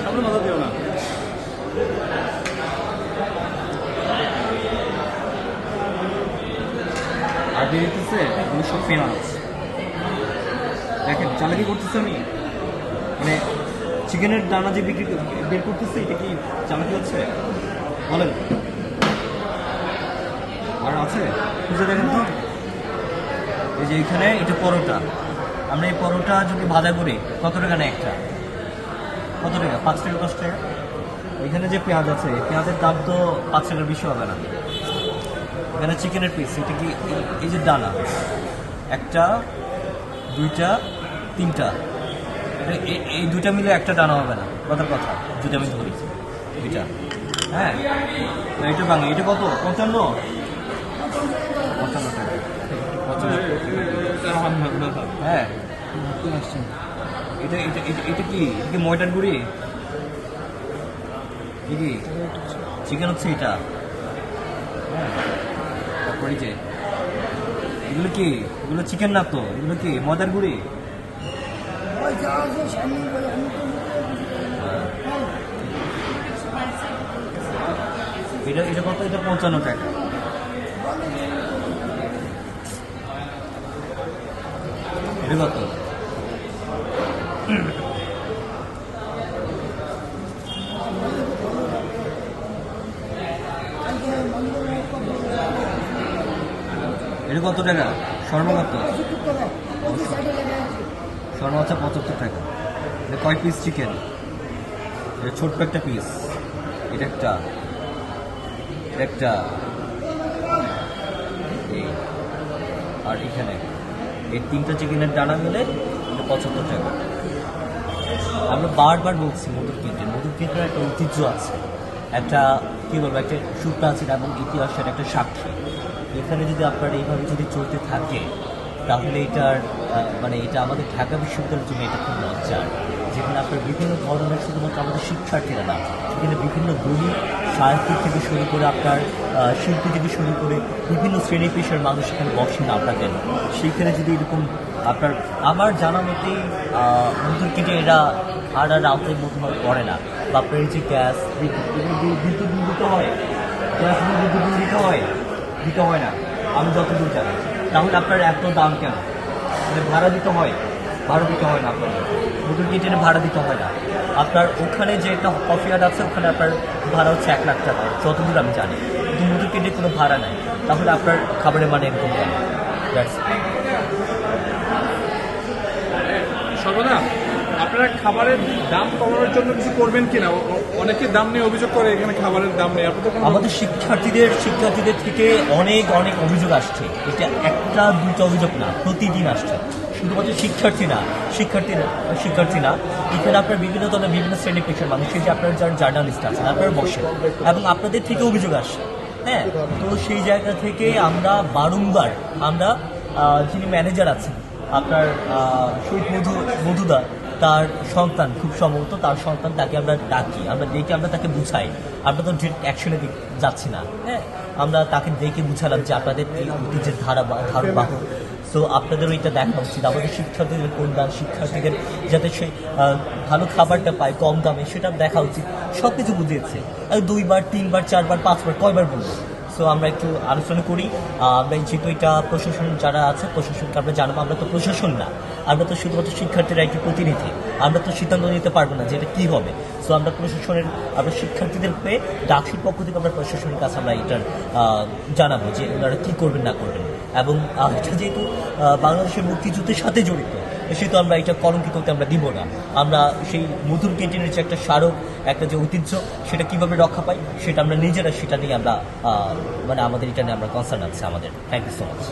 সামনে মাথা দিও না। আর বেরিয়েছে এগুলো সব পেঁয়াজ। দেখেন চালাকি করতেছে আমি, মানে চিকেনের দানা যে বিক্রি বের করতেছে, এটা কি চালাকি হচ্ছে বলেন? আর আছে খুঁজে দেখেন তো। এই যে এখানে এটা পরোটা, আমরা এই পরোটা যদি ভাজা করি কত টাকা নেয় একটা? কত টাকা? 5 টাকা 10 টাকা। এখানে যে পেঁয়াজ আছে, পেঁয়াজের দাম তো 5 টাকার বেশি হবে না। এখানে চিকেনের পিস, এটা কি এই যে দানা, একটা দুইটা তিনটা, এটা এই দুইটা মিলে একটা দানা হবে না, কথার কথা যদি আমি ধরি দুইটা। হ্যাঁ, এটা ভাঙে। এটা কত? 55 55 টাকা। 55। হ্যাঁ, এটা এটা এটা এটা কি ময়দার গুঁড়ি? কি চিকেন হচ্ছে এটা? হ্যাঁ, তারপরে যে এগুলো কি, এগুলো চিকেন না তো, এগুলো কি ময়দার গুঁড়ি? এটা এটা কত? এটা 55 টাকা। এটা কত? এটা কত টাকা? শর্মা কত? শর্মা হচ্ছে 75 টাকা। এটা কয় পিস চিকেন? এটা ছোট্ট একটা পিস। এটা একটা একটা এই, আর এখানে এই 3টা চিকেনের ডানা মিলে এটা 75 টাকা। আমরা বারবার বলছি মধুর কেন্দ্রের একটা ঐতিহ্য আছে, একটা কী বলবো, একটা সুপ্রাচীন এবং ইতিহাসের একটা সাক্ষী। এখানে যদি আপনার এইভাবে যদি চলতে থাকে, তাহলে এটার মানে এটা আমাদের ঢাকা বিশ্ববিদ্যালয়ের জন্য এটা খুব লজ্জার, যেখানে আপনার বিভিন্ন ধরনের শুধুমাত্র আমাদের শিক্ষার্থীরা না, সেখানে বিভিন্ন গুণী সাহিত্যিক থেকে শুরু করে আপনার শিল্পী থেকে শুরু করে বিভিন্ন শ্রেণী পেশার মানুষ এখানে বসেন আপনার কেন। সেইখানে যদি এরকম আপনার, আমার জানা মতেই মধুর কেটে এরা ভাড়ার আওতায় বোধহয় পড়ে না, বা আপনার এই যে গ্যাস বিদ্যুৎ বিল দিতে হয়, গ্যাস বিদ্যুৎ বিল দিতে হয় না আমি যতদূর জানি। তাহলে আপনার এত দাম কেন? মানে ভাড়া দিতে হয় না আপনার মধুর কিচেনে, ভাড়া দিতে হয় না আপনার। ওখানে যে একটা কফি আর্ট আছে, ওখানে আপনার ভাড়া হচ্ছে 1 লাখ টাকা যতদূর আমি জানি, কিন্তু মধুর কিচেনে কোনো ভাড়া নাই। তাহলে আপনার খাবারের মানে এরকম কেন? সর্বদা আপনারা খাবারের দাম কমানোর জন্য কিছু করবেন কিনা? অনেকে দাম নিয়ে অভিযোগ করে এখানে খাবারের দাম নেই। আমাদের শিক্ষার্থীদের থেকে অনেক অভিযোগ আসছে। এটা একটা দুইটা অভিযোগ না, প্রতিদিন আসছে। শুধুমাত্র শিক্ষার্থী না, এখানে আপনার বিভিন্ন ধরনের বিভিন্ন শ্রেণী পেশার মানুষ, যে আপনার যারা জার্নালিস্ট আছেন আপনারা বসেন, এবং আপনাদের থেকে অভিযোগ আসছে। হ্যাঁ, তো সেই জায়গা থেকে আমরা বারংবার যিনি ম্যানেজার আছেন আপনার শহীদ মধুদা, তার সন্তান, খুব সম্ভবত তার সন্তান, তাকে আমরা ডাকি, আমরা দেখে আমরা তাকে বুঝাই। আমরা তো ডিরেক্ট অ্যাকশনে যাচ্ছি না। হ্যাঁ, আমরা তাকে দেখে বুঝালাম যে আপনাদের এই ঐতিহ্যের ধারবাহক, সো আপনাদেরও এটা দেখা উচিত। আমাদের শিক্ষার্থীদের কল্যাণ, শিক্ষার্থীদের যাতে সে ভালো খাবারটা পায় কম দামে, সেটা দেখা উচিত। সব কিছু বুঝিয়েছে। 2বার 3বার 4বার 5বার কয়বার বলবো? সো আমরা একটু আলোচনা করি। আমরা যেহেতু এটা প্রশাসন যারা আছে, প্রশাসনকে আমরা জানাবো। আমরা তো প্রশাসন না, আমরা তো শুধুমাত্র শিক্ষার্থীরা একটি প্রতিনিধি। আমরা তো সিদ্ধান্ত নিতে পারবো না যে এটা কী হবে। সো আমরা শিক্ষার্থীদের পেয়ে ডাকসুর পক্ষ থেকে আমরা প্রশাসনের কাছে আমরা এটার জানাবো যে ওনারা কী করবেন না করবেন। এবং এটা যেহেতু বাংলাদেশের মুক্তিযুদ্ধের সাথে জড়িত, সেহেতু আমরা এটা কলঙ্কিত হতে আমরা দিব না। আমরা সেই মধুর ক্যান্টিনের যে একটা স্মারক, একটা যে ঐতিহ্য, সেটা কীভাবে রক্ষা পাই, সেটা আমরা নিজেরা, সেটা নিয়ে আমরা মানে আমাদের এটা নিয়ে আমরা কনসার্ন আছে আমাদের। Thank you so much.